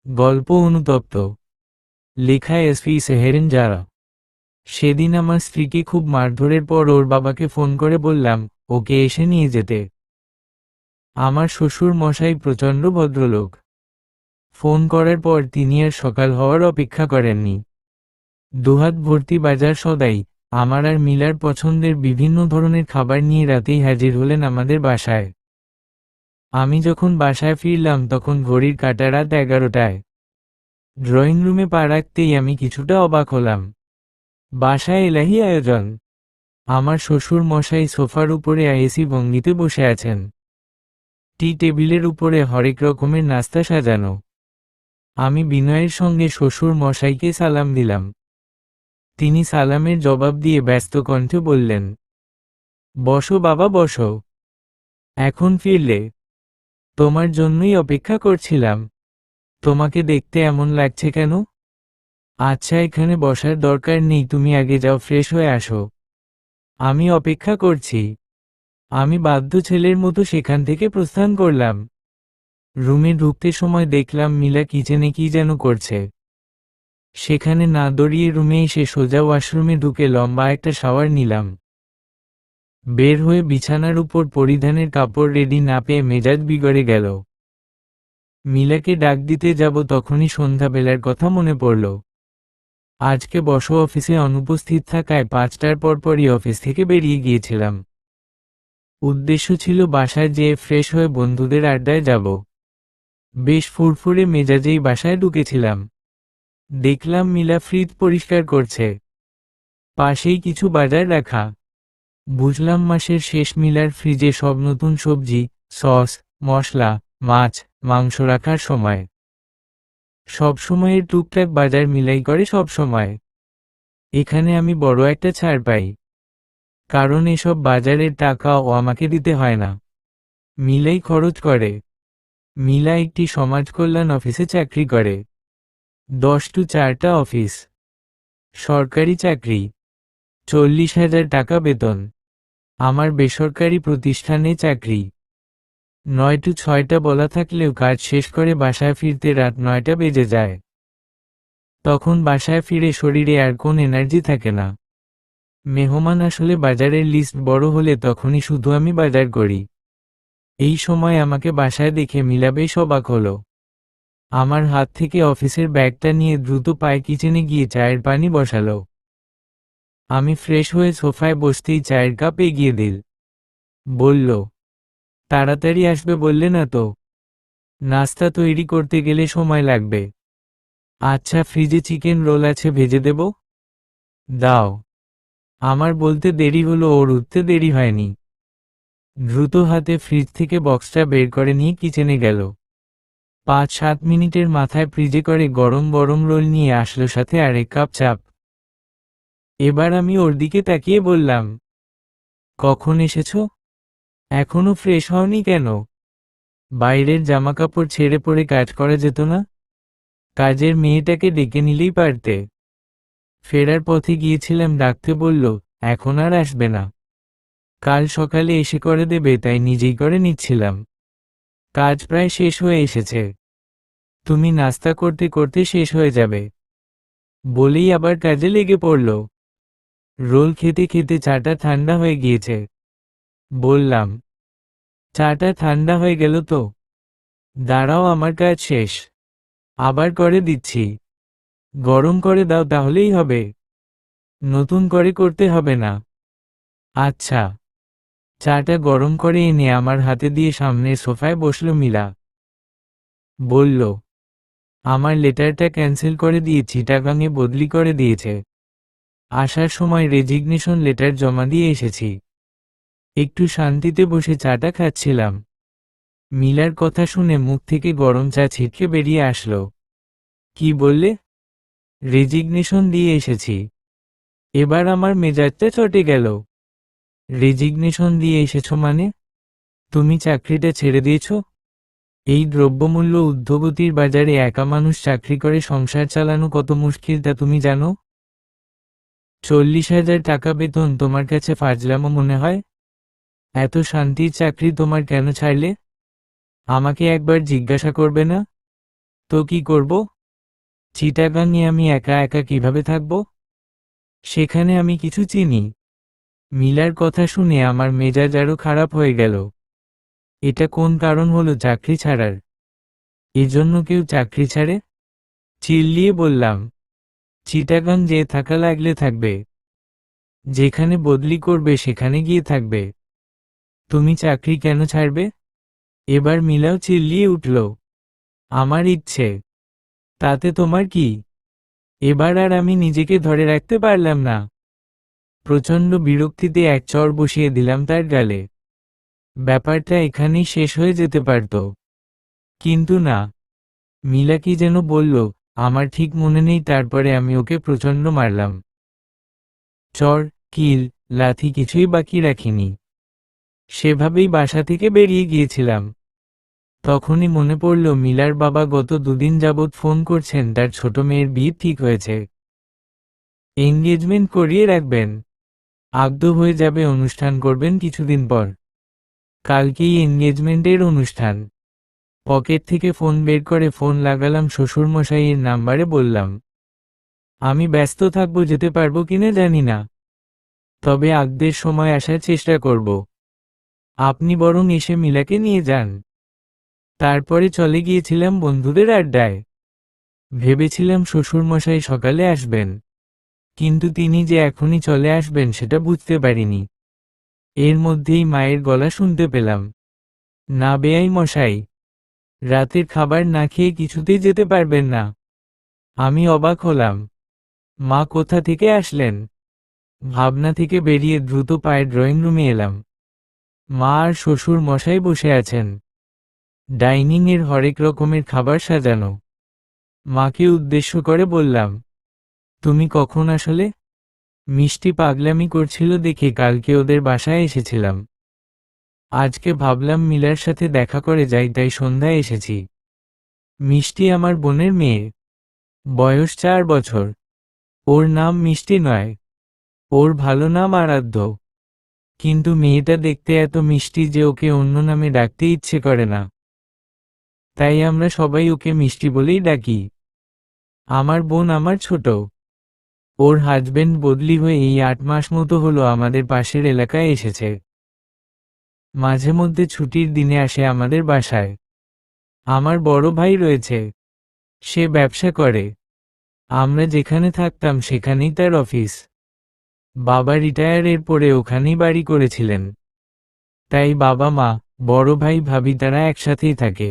গল্প অনুতপ্ত, লেখা এসপি সেহেরিন যারা। সেদিন আমার স্ত্রীকে খুব মারধরের পর ওর বাবাকে ফোন করে বললাম ওকে এসে নিয়ে যেতে। আমার শ্বশুর মশাই প্রচণ্ড ভদ্রলোক। ফোন করার পর তিনি আর সকাল হওয়ার অপেক্ষা করেননি। দুহাত ভর্তি বাজার সদাই, আমার আর মিলার পছন্দের বিভিন্ন ধরনের খাবার নিয়ে রাতেই হাজির হলেন আমাদের বাসায়। আমি যখন বাসায় ফিরলাম তখন ঘড়ির কাঁটা রাত 11টায়। ড্রয়িং রুমে পা রাখতেই আমি কিছুটা অবাক হলাম। বাসায় এলাহি আয়োজন। আমার শ্বশুর মশাই সোফার উপরে আয়েসি ভঙ্গিতে বসে আছেন। টি টেবিলের উপরে হরেক রকমের নাস্তা সাজানো। আমি বিনয়ের সঙ্গে শ্বশুর মশাইকে সালাম দিলাম। তিনি সালামের জবাব দিয়ে ব্যস্ত কণ্ঠে বললেন, বসো বাবা বসো। এখন ফিরলে? তোমার জন্যই অপেক্ষা করছিলাম। তোমাকে দেখতে এমন লাগছে কেন? আচ্ছা, এখানে বসার দরকার নেই, তুমি আগে যাও, ফ্রেশ হয়ে আসো। আমি অপেক্ষা করছি। আমি বাধ্য ছেলের মতো সেখান থেকে প্রস্থান করলাম। রুমে ঢুকতে সময় দেখলাম মিলা কিচেনে কি যেন করছে। সেখানে না দৌড়িয়ে রুমে এসে সোজা ওয়াশরুমে ঢুকে লম্বা একটা শাওয়ার নিলাম। বের হয়ে বিছানার উপর পরিধানের কাপড় রেডি না পেয়ে মেজাজ বিগড়ে গেল। মিলাকে ডাক দিতে যাব তখনই সন্ধ্যাবেলার কথা মনে পড়ল। আজকে বসো অফিসে অনুপস্থিত থাকায় 5টার পরপরই অফিস থেকে বেরিয়ে গিয়েছিলাম। উদ্দেশ্য ছিল বাসায় যেয়ে ফ্রেশ হয়ে বন্ধুদের আড্ডায় যাব। বেশ ফুরফুরে মেজাজেই বাসায় ঢুকেছিলাম। দেখলাম মিলা ফ্রিজ পরিষ্কার করছে। পাশেই কিছু বাজার রাখা। বুঝলাম মাসের শেষ মিলার ফ্রিজে সব নতুন সবজি, সস, মশলা, মাছ, মাংস রাখার সময়। সব সময়ের টুকটাক বাজার মিলাই করে সব সময়। এখানে আমি বড় একটা ছাড় পাই, কারণ এসব বাজারের টাকাও আমাকে দিতে হয় না, মিলাই খরচ করে। মিলা একটি সমাজ কল্যাণ অফিসে চাকরি করে। 10 to 4টা অফিস, সরকারি চাকরি, 40,000 টাকা বেতন। আমার বেসরকারি প্রতিষ্ঠানে চাকরি। 9 to 6টা বলা থাকলেও কাজ শেষ করে বাসায় ফিরতে রাত 9টা বেজে যায়। তখন বাসায় ফিরে শরীরে আর কোন এনার্জি থাকে না। মেহমান আসলে বাজারের লিস্ট বড় হলে তখনই শুধু আমি বাজার করি। এই সময় আমাকে বাসায় দেখে মিলা বেশ অবাক হলো। আমার হাত থেকে অফিসের ব্যাগটা নিয়ে দ্রুত পায়ে কিচেনে গিয়ে চায়ের পানি বসালো। আমি ফ্রেশ হয়ে সোফায় বসতেই চায়ের কাপ এগিয়ে দিল। বলল, তাড়াতাড়ি আসবে বললে না তো? নাস্তা তৈরি করতে গেলে সময় লাগবে। আচ্ছা, ফ্রিজে চিকেন রোল আছে, ভেজে দেব? দাও। আমার বলতে দেরি হলো, ওর উঠতে দেরি হয়নি। দ্রুত হাতে ফ্রিজ থেকে বক্সটা বের করে নিয়ে কিচেনে গেল। 5-7 মিনিটের মাথায় ফ্রিজে করে গরম গরম রোল নিয়ে আসলো, সাথে আরেক কাপ চাপ। এবার আমি ওর দিকে তাকিয়ে বললাম, কখন এসেছো? এখনো ফ্রেশ হওনি কেন? বাইরের জামাকাপড় ছেড়ে পরে কাজ করা যেত না? কাজের মেয়েটাকে ডেকে নিলেই পারতে। ফেরার পথে গিয়েছিলাম, ডাকতে বলল এখন আর আসবে না, কাল সকালে এসে করে দেবে, তাই নিজেই করে নিচ্ছিলাম। কাজ প্রায় শেষ হয়ে এসেছে, তুমি নাস্তা করতে করতে শেষ হয়ে যাবে। বলেই আবার কাজে লেগে পড়ল। রোল খেতে খেতে চাটা ঠান্ডা হয়ে গিয়েছে। বললাম, চাটা ঠান্ডা হয়ে গেল তো? দাঁড়াও, আমার কাজ শেষ, আবার করে দিচ্ছি। গরম করে দাও তাহলেই হবে, নতুন করে করতে হবে না। আচ্ছা। চাটা গরম করে এনে আমার হাতে দিয়ে সামনের সোফায় বসল মিলা। বলল, আমার লেটারটা ক্যান্সেল করে দিয়ে চিটাগাংয়ে বদলি করে দিয়েছে। আসার সময় রেজিগনেশন লেটার জমা দিয়ে এসেছি। একটু শান্তিতে বসে চাটা খাচ্ছিলাম। মিলার কথা শুনে মুখ থেকে গরম চা ছিটকে বেরিয়ে আসলো। কি বললে? রেজিগনেশন দিয়ে এসেছি। এবার আমার মেজাজটা চটে গেল। রেজিগনেশন দিয়ে এসেছ মানে? তুমি চাকরিটা ছেড়ে দিয়েছ? এই দ্রব্যমূল্য ঊর্ধ্বগতির বাজারে একা মানুষ চাকরি করে সংসার চালানো কত মুশকিল তা তুমি জানো? 40,000 টাকা বেতন তোমার কাছে ফাজলামো মনে হয়? এত শান্তির চাকরি তোমার কেন ছাড়লে? আমাকে একবার জিজ্ঞাসা করবে না? তো কি করব? চিটাগাংয়ে আমি একা একা কিভাবে থাকব? সেখানে আমি কিছু চিনি। মিলার কথা শুনে আমার মেজাজ আরো খারাপ হয়ে গেল। এটা কোন কারণ হলো চাকরি ছাড়ার? এজন্য কেউ চাকরি ছাড়ে? চিল্লিয়ে বললাম, চিটাগাং যে থাকা লাগলে থাকবে। যেখানে বদলি করবে সেখানে গিয়ে থাকবে। তুমি চাকরি কেন ছাড়বে? এবার মিলাও চিল্লিয়ে উঠল, আমার ইচ্ছে। তাতে তোমার কি? এবার আর আমি নিজেকে ধরে রাখতে পারলাম না। প্রচণ্ড বিরক্তিতে এক চড় বসিয়ে দিলাম তার গালে। ব্যাপারটা এখানেই শেষ হয়ে যেতে পারত, কিন্তু না। মিলা কি যেন বলল, আমার ঠিক মনে নেই। তারপরে আমি ওকে প্রচণ্ড মারলাম। চড়, কিল, লাথি কিছুই বাকি রাখিনি। সেভাবেই বাসা থেকে বেরিয়ে গিয়েছিলাম। তখনই মনে পড়ল মিলার বাবা গত দুদিন যাবৎ ফোন করছেন, তার ছোট মেয়ের বিয়ে ঠিক হয়েছে। এঙ্গেজমেন্ট করিয়ে রাখবেন, আগ্ধ হয়ে যাবে, অনুষ্ঠান করবেন কিছুদিন পর। কালকেই এঙ্গেজমেন্টের অনুষ্ঠান। পকেট থেকে ফোন বের করে ফোন লাগালাম শ্বশুরমশাইয়ের নাম্বারে। বললাম, আমি ব্যস্ত থাকবো, যেতে পারবো কিনা জানি না, তবে আগ্দের সময় আসার চেষ্টা করব। আপনি বরং এসে মিলাকে নিয়ে যান। তারপরে চলে গিয়েছিলাম বন্ধুদের আড্ডায়। ভেবেছিলাম শ্বশুরমশাই সকালে আসবেন, কিন্তু তিনি যে এখনই চলে আসবেন সেটা বুঝতে পারিনি। এর মধ্যেই মায়ের গলা শুনতে পেলাম, না বেয়াই মশাই, রাতের খাবার না খেয়ে কিছুতেই যেতে পারবেন না। আমি অবাক হলাম, মা কোথা থেকে আসলেন? ভাবনা থেকে বেরিয়ে দ্রুত পায়ে ড্রয়িং রুমে এলাম। মা আর শ্বশুর মশাই বসে আছেন। ডাইনিংয়ের হরেক রকমের খাবার সাজানো। মাকে উদ্দেশ্য করে বললাম, তুমি কখন আসলে? মিষ্টি পাগলামি করছিল দেখে কালকে ওদের বাসায় এসেছিলাম। আজকে ভাবলাম মিলার সাথে দেখা করে যাই, তাই সন্ধ্যায় এসেছি। মিষ্টি আমার বোনের মেয়ে, বয়স 4 বছর। ওর নাম মিষ্টি নয়, ওর ভালো নাম আরাধ্য। কিন্তু মেয়েটা দেখতে এত মিষ্টি যে ওকে অন্য নামে ডাকতে ইচ্ছে করে না। তাই আমরা সবাই ওকে মিষ্টি বলেই ডাকি। আমার বোন আমার ছোট। ওর হাজবেন্ড বদলি হয়ে এই 8 মাস মতো হলো আমাদের পাশের এলাকায় এসেছে। মাঝে মধ্যে ছুটির দিনে আসে আমাদের বাসায়। আমার বড় ভাই রয়েছে, সে ব্যবসা করে। আমরা যেখানে থাকতাম সেখানেই তার অফিস। বাবা রিটায়ারের পরে ওখানেই বাড়ি করেছিলেন। তাই বাবা মা, বড় ভাই ভাবি তারা একসাথেই থাকে।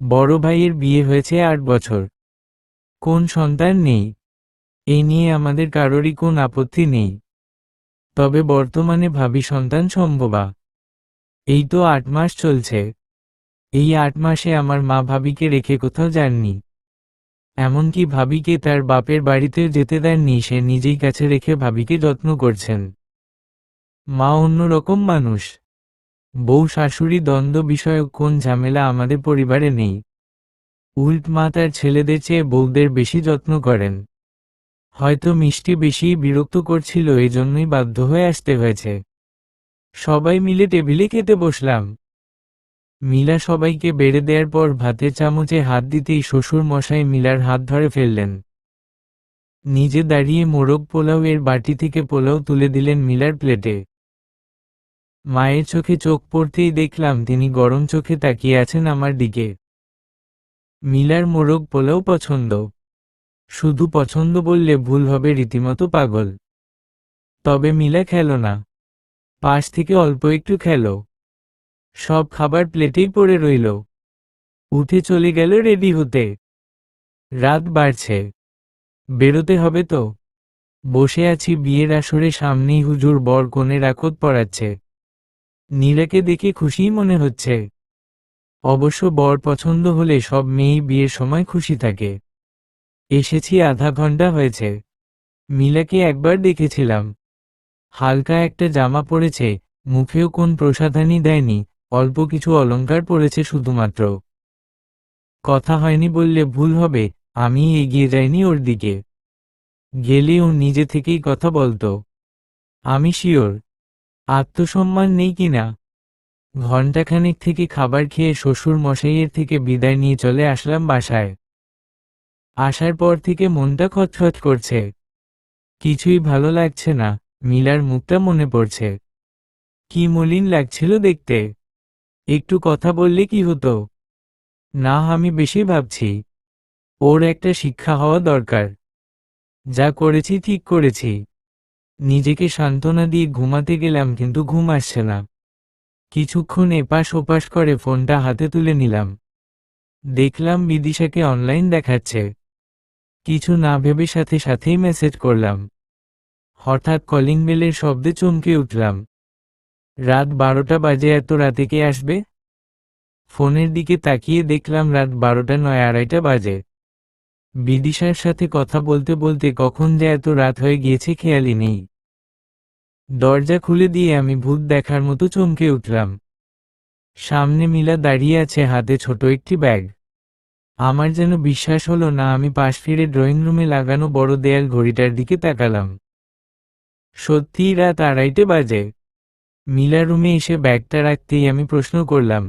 বড় ভাইয়ের বিয়ে হয়েছে 8 বছর। কোন সন্তান নেই, এ নিয়ে আমাদের কারোরই কোন আপত্তি নেই। তবে বর্তমানে ভাবি সন্তান সম্ভবা। এই তো 8 মাস চলছে। এই 8 মাসে আমার মা ভাবিকে রেখে কোথাও যাননি। এমনকি ভাবিকে তার বাপের বাড়িতেও যেতে দেননি, সে নিজেই কাছে রেখে ভাবিকে যত্ন করছেন। মা অন্যরকম মানুষ। বউ শাশুড়ি দ্বন্দ্ব বিষয়ক কোন ঝামেলা আমাদের পরিবারে নেই। উল্ট মা তার ছেলেদের চেয়ে বউদের বেশি যত্ন করেন। হয়তো মিষ্টি বেশি বিরক্ত করছিল, এজন্যই বাধ্য হয়ে আসতে হয়েছে। সবাই মিলে টেবিলে খেতে বসলাম। মিলা সবাইকে বেড়ে দেওয়ার পর ভাতের চামচে হাত দিতেই শ্বশুর মশাই মিলার হাত ধরে ফেললেন। নিজে দাঁড়িয়ে মোরগ পোলাও এর বাটি থেকে পোলাও তুলে দিলেন মিলার প্লেটে। মায়ের চোখে চোখ পড়তেই দেখলাম তিনি গরম চোখে তাকিয়ে আছেন আমার দিকে। মিলার মোরগ পোলাও পছন্দ। শুধু পছন্দ বললে ভুল হবে, রীতিমতো পাগল। তবে মিলা খেল না, পাশ থেকে অল্প একটু খেল। সব খাবার প্লেটেই পড়ে রইল। উঠে চলে গেল রেডি হতে। রাত বাড়ছে, বেরোতে হবে তো। বসে আছি বিয়ের আসরে, সামনেই হুজুর বর কনের আকত পড়াচ্ছে। নীলাকে দেখে খুশিই মনে হচ্ছে। অবশ্য বর পছন্দ হলে সব মেয়েই বিয়ের সময় খুশি থাকে। এসেছি আধা ঘন্টা হয়েছে। মিলাকে একবার দেখেছিলাম, হালকা একটা জামা পরেছে, মুখেও কোন প্রসাধনী দেয়নি, অল্প কিছু অলংকার পরেছে শুধুমাত্র। কথা হয়নি বললে ভুল হবে, আমি এগিয়ে যাইনি ওর দিকে। গেলে ও নিজে থেকেই কথা বলতো। আমি শিওর। আত্মসম্মান নেই কিনা ঘণ্টাখানেক থেকে খাবার খেয়ে শ্বশুর মশাইয়ের থেকে বিদায় নিয়ে চলে আসলাম বাসায়। আসার পর থেকে মনটা খচখচ করছে, কিছুই ভালো লাগছে না। মিলার মুখটা মনে পড়ছে, কি মলিন লাগছিল দেখতে। একটু কথা বললে কি হতো? না, আমি বেশি ভাবছি। ওর একটা শিক্ষা হওয়া দরকার। যা করেছি ঠিক করেছি। নিজেকে সান্ত্বনা দিয়ে ঘুমাতে গেলাম, কিন্তু ঘুম আসছে না। কিছুক্ষণ এপাশ ওপাশ করে ফোনটা হাতে তুলে নিলাম। দেখলাম বিদিশাকে অনলাইন দেখাচ্ছে। কিছু না ভেবে সাথে সাথেই মেসেজ করলাম। হঠাৎ কলিং বেলের শব্দে চমকে উঠলাম। রাত 12টা বাজে, এত রাতে কে আসবে? ফোনের দিকে তাকিয়ে দেখলাম রাত 12টা নয়, 2:30 বাজে। বিদিশার সাথে কথা বলতে বলতে কখন যে এত রাত হয়ে গিয়েছে খেয়ালই নেই। দরজা খুলে দিয়ে আমি ভূত দেখার মতো চমকে উঠলাম। সামনে মিলা দাঁড়িয়ে আছে, হাতে ছোট একটি ব্যাগ। আমার যেন বিশ্বাস হলো না। আমি পাশ ফিরে ড্রয়িং রুমে লাগানো বড় দেয়াল ঘড়িটার দিকে তাকালাম। সত্যিই রাত 2:30 বাজে। মিলা রুমে এসে ব্যাগটা রাখতেই আমি প্রশ্ন করলাম,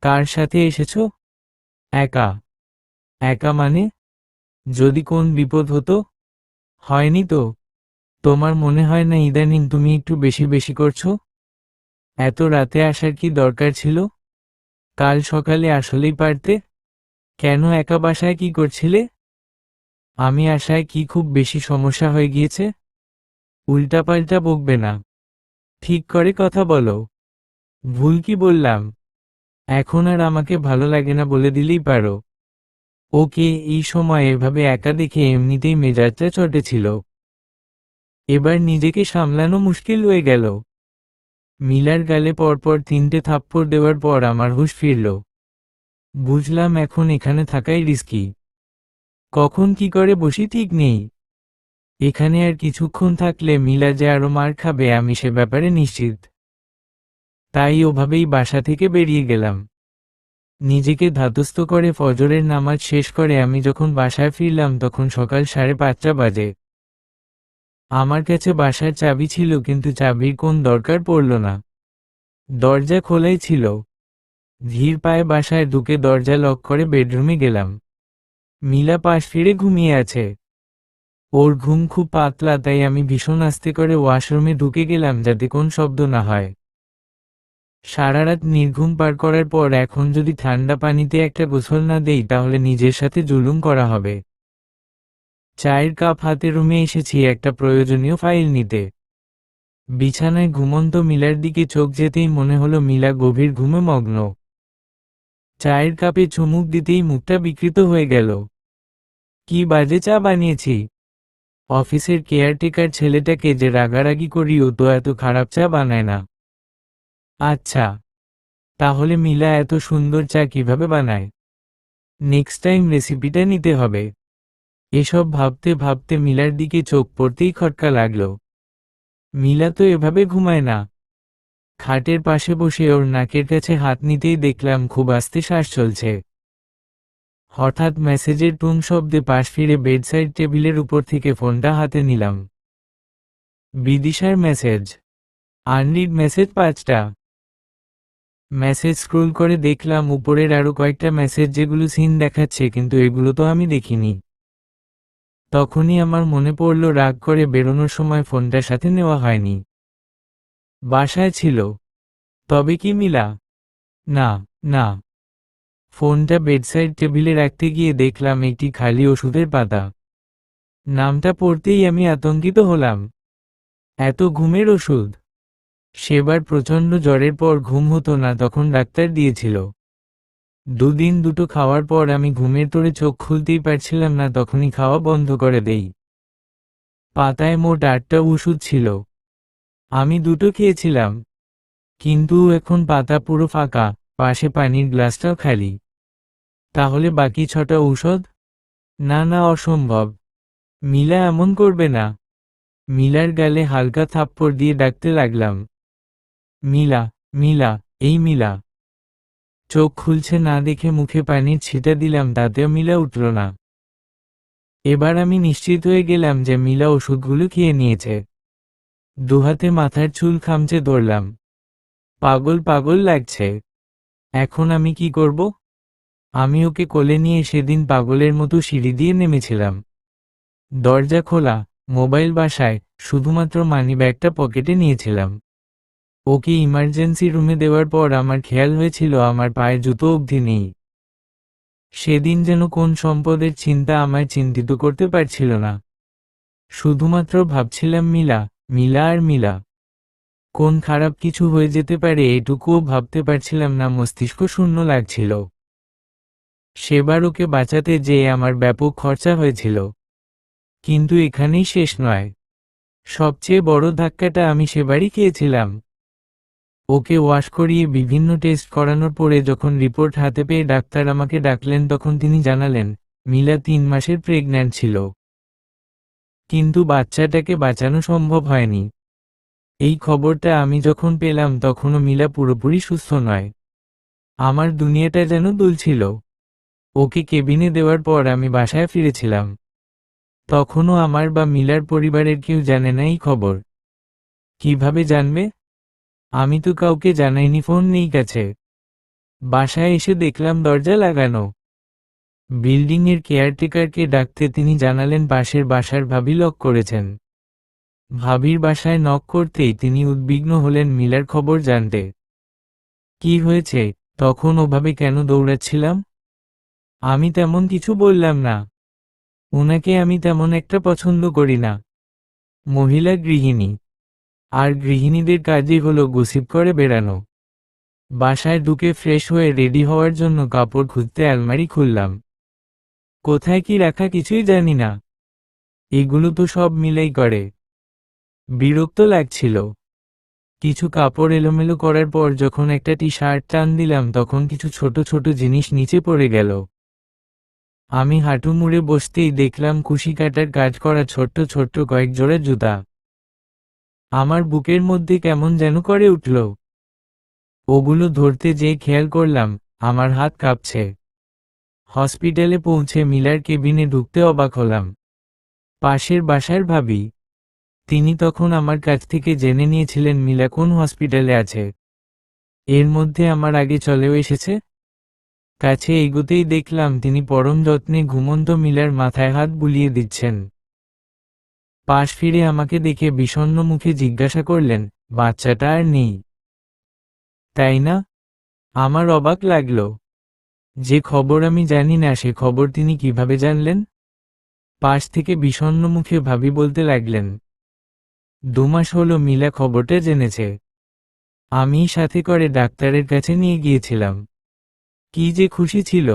কার সাথে এসেছো? একা। একা মানে? যদি কোন বিপদ হতো? হয়নি তো? তোমার মনে হয় না ইদানিং তুমি একটু বেশি বেশি করছো? এত রাতে আসার কি দরকার ছিল? কাল সকালে আসলেই পারতে। কেন একা বাসায় কি করছিলে? আমি আসায় কি খুব বেশি সমস্যা হয়ে গিয়েছে? উল্টাপাল্টা বকবে না, ঠিক করে কথা বলো। ভুল কি বললাম? এখন আর আমাকে ভালো লাগে না বলে দিলেই পারো। ওকে এই সময় এভাবে একা দেখে এমনিতেই মেজাজটা চটেছিল। এবার নিজেকে সামলানো মুশকিল হয়ে গেল। মিলার গালে পরপর 3টে থাপ্পড় দেওয়ার পর আমার হুঁশ ফিরল। বুঝলাম এখন এখানে থাকাই রিস্কি। কখন কি করে বসি ঠিক নেই। এখানে আর কিছুক্ষণ থাকলে মিলা যে আরো মার খাবে আমি সে ব্যাপারে নিশ্চিত। তাই ওভাবেই বাসা থেকে বেরিয়ে গেলাম। নিজেকে ধাতস্থ করে ফজরের নামাজ শেষ করে আমি যখন বাসায় ফিরলাম তখন সকাল 5:30 বাজে। আমার কাছে বাসার চাবি ছিল, কিন্তু চাবির কোন দরকার পড়ল না। দরজা খোলাই ছিল। ধীর পায়ে বাসায় ঢুকে দরজা লক করে বেডরুমে গেলাম। মিলা পাশ ফিরে ঘুমিয়ে আছে। ওর ঘুম খুব পাতলা, তাই আমি ভীষণ আস্তে করে ওয়াশরুমে ঢুকে গেলাম যাতে কোন শব্দ না হয়। সারা রাত নির্ঘুম পার করার পর এখন যদি ঠান্ডা পানিতে একটা গোসল না দেই তাহলে নিজের সাথে জুলুম করা হবে। চায়ের কাপ হাতে রুমে এসেছি একটা প্রয়োজনীয় ফাইল নিতে। বিছানায় ঘুমন্ত মিলার দিকে চোখ যেতেই মনে হলো মিলা গভীর ঘুমে মগ্ন। চায়ের কাপে চুমুক দিতেই মুখটা বিকৃত হয়ে গেল। কি বাজে চা বানিয়েছি! অফিসের কেয়ারটেকার ছেলেটাকে যে রাগারাগি করি ও তো এত খারাপ চা বানায় না। আচ্ছা, তাহলে মিলা এত সুন্দর চা কিভাবে বানায়? নেক্সট টাইম রেসিপিটা নিতে হবে। এসব ভাবতে ভাবতে মিলার দিকে চোখ পড়তেই খটকা লাগলো। মিলা তো এভাবে ঘুমায় না। খাটের পাশে বসে ওর নাকের কাছে হাত নিতেই দেখলাম খুব আস্তে শ্বাস চলছে। হঠাৎ মেসেজের টুং শব্দে পাশ ফিরে বেডসাইড টেবিলের উপর থেকে ফোনটা হাতে নিলাম। বিদিশার মেসেজ। আনরিড মেসেজ 5টা। মেসেজ স্ক্রোল করে দেখলাম উপরের আরো কয়েকটা মেসেজ যেগুলো সিন দেখাচ্ছে, কিন্তু এগুলো তো আমি দেখিনি। তখনই আমার মনে পড়ল রাগ করে বেরোনোর সময় ফোনটা সাথে নেওয়া হয়নি। বাসায় ছিল। তবে কি মিলা? না, না। ফোনটা বেডসাইড টেবিলে রাখতে গিয়ে দেখলাম একটি খালি ওষুধের পাতা। নামটা পড়তেই আমি আতঙ্কিত হলাম। এত ঘুমের ওষুধ! সেবার প্রচণ্ড জ্বরের পর ঘুম হতো না, তখন ডাক্তার দিয়েছিল। দুদিন দুটো খাওয়ার পর আমি ঘুমের তোড়ে চোখ খুলতেই পারছিলাম না, তখনই খাওয়া বন্ধ করে দেই। পাতায় মোট 8টা ওষুধ ছিল। আমি দুটো খেয়েছিলাম। কিন্তু এখন পাতা পুরো ফাঁকা, পাশে পানির গ্লাসটাও খালি। তাহলে বাকি 6টা ঔষধ? না না, অসম্ভব। মিলা এমন করবে না। মিলার গালে হালকা থাপ্পড় দিয়ে ডাকতে লাগলাম, মিলা, মিলা, এই মিলা। চোখ খুলছে না দেখে মুখে পানির ছিটা দিলাম, তাতেও মিলা উঠল না। এবার আমি নিশ্চিত হয়ে গেলাম যে মিলা ওষুধগুলো খেয়ে নিয়েছে। দুহাতে মাথার চুল খামচে ধরলাম। পাগল পাগল লাগছে। এখন আমি কি করব? আমি ওকে কোলে নিয়ে সেদিন পাগলের মতো সিঁড়ি দিয়ে নেমেছিলাম। দরজা খোলা, মোবাইল বাসায়, শুধুমাত্র মানিব্যাগটা পকেটে নিয়েছিলাম। ওকে ইমার্জেন্সি রুমে দেওয়ার পর আমার খেয়াল হয়েছিল আমার পায়ে জুতো অবধি নেই। সেদিন যেন কোন সম্পদের চিন্তা আমায় চিন্তিত করতে পারছিল না। শুধুমাত্র ভাবছিলাম মিলা, মিলা আর মিলা। কোন খারাপ কিছু হয়ে যেতে পারে এটুকুও ভাবতে পারছিলাম না, মস্তিষ্ক শূন্য লাগছিল। সেবার ওকে বাঁচাতে যেয়ে আমার ব্যাপক খরচা হয়েছিল। কিন্তু এখানেই শেষ নয়। সবচেয়ে বড় ধাক্কাটা আমি সেবারই খেয়েছিলাম। ওকে ওয়াশ করিয়ে বিভিন্ন টেস্ট করানোর পরে যখন রিপোর্ট হাতে পেয়ে ডাক্তার আমাকে ডাকলেন তখন তিনি জানালেন, মিলা 3 মাসের প্রেগন্যান্ট ছিল। কিন্তু বাচ্চাটাকে বাঁচানো সম্ভব হয়নি। এই খবরটা আমি যখন পেলাম তখনও মিলা পুরোপুরি সুস্থ নয়। আমার দুনিয়াটা যেন দুলছিল। ওকে কেবিনে দেওয়ার পর আমি বাসায় ফিরেছিলাম। তখনও আমার বা মিলার পরিবারের কেউ জানে না এই খবর। কিভাবে জানবে? আমি তো কাউকে জানাইনি, ফোন নেই কাছে। বাসায় এসে দেখলাম দরজা লাগানো। বিল্ডিংয়ের কেয়ারটেকারকে ডাকতে তিনি জানালেন পাশের বাসার ভাবি লক করেছেন। ভাবির বাসায় নক করতেই তিনি উদ্বিগ্ন হলেন মিলার খবর জানতে। কি হয়েছে, তখন ওভাবে কেন দৌড়াচ্ছিলাম? আমি তেমন কিছু বললাম না। ওনাকে আমি তেমন একটা পছন্দ করি না। মহিলা গৃহিণী, আর গৃহিণীদের কাজই হলো গসিপ করে বেড়ানো। বাসায় ঢুকে ফ্রেশ হয়ে রেডি হওয়ার জন্য কাপড় খুঁজতে আলমারি খুললাম। কোথায় কি রাখা কিছুই জানি না। এগুলো তো সব মিলেই করে। বিরক্ত লাগছিল। কিছু কাপড় এলোমেলো করার পর যখন একটা টি শার্ট টান দিলাম তখন কিছু ছোট ছোট জিনিস নিচে পড়ে গেল। আমি হাঁটু মুড়ে বসতেই দেখলাম কুশি কাটার কাজ করা ছোট্ট ছোট্ট কয়েক জোড়া জুতা। আমার বুকের মধ্যে কেমন যেন করে উঠল। ওগুলো ধরতে যেয়ে খেয়াল করলাম আমার হাত কাঁপছে। হসপিটালে পৌঁছে মিলার কেবিনে ঢুকতে অবাক হলাম। পাশের বাসার ভাবি, তিনি তখন আমার কাছ থেকে জেনে নিয়েছিলেন মিলা কোন হসপিটালে আছে। এর মধ্যে আমার আগে চলেও এসেছে। কাছে এগোতেই দেখলাম তিনি পরম যত্নে ঘুমন্ত মিলার মাথায় হাত বুলিয়ে দিচ্ছেন। পাশ ফিরে আমাকে দেখে বিষণ্ণ মুখে জিজ্ঞাসা করলেন, বাচ্চাটা আর নেই, তাই না? আমার অবাক লাগল। যে খবর আমি জানি না সে খবর তিনি কিভাবে জানলেন? পাশ থেকে বিষণ্ণ মুখে ভাবি বলতে লাগলেন, 2 মাস হলো মিলা খবরটা জেনেছে। আমি সাথে করে ডাক্তারের কাছে নিয়ে গিয়েছিলাম। কি যে খুশি ছিল।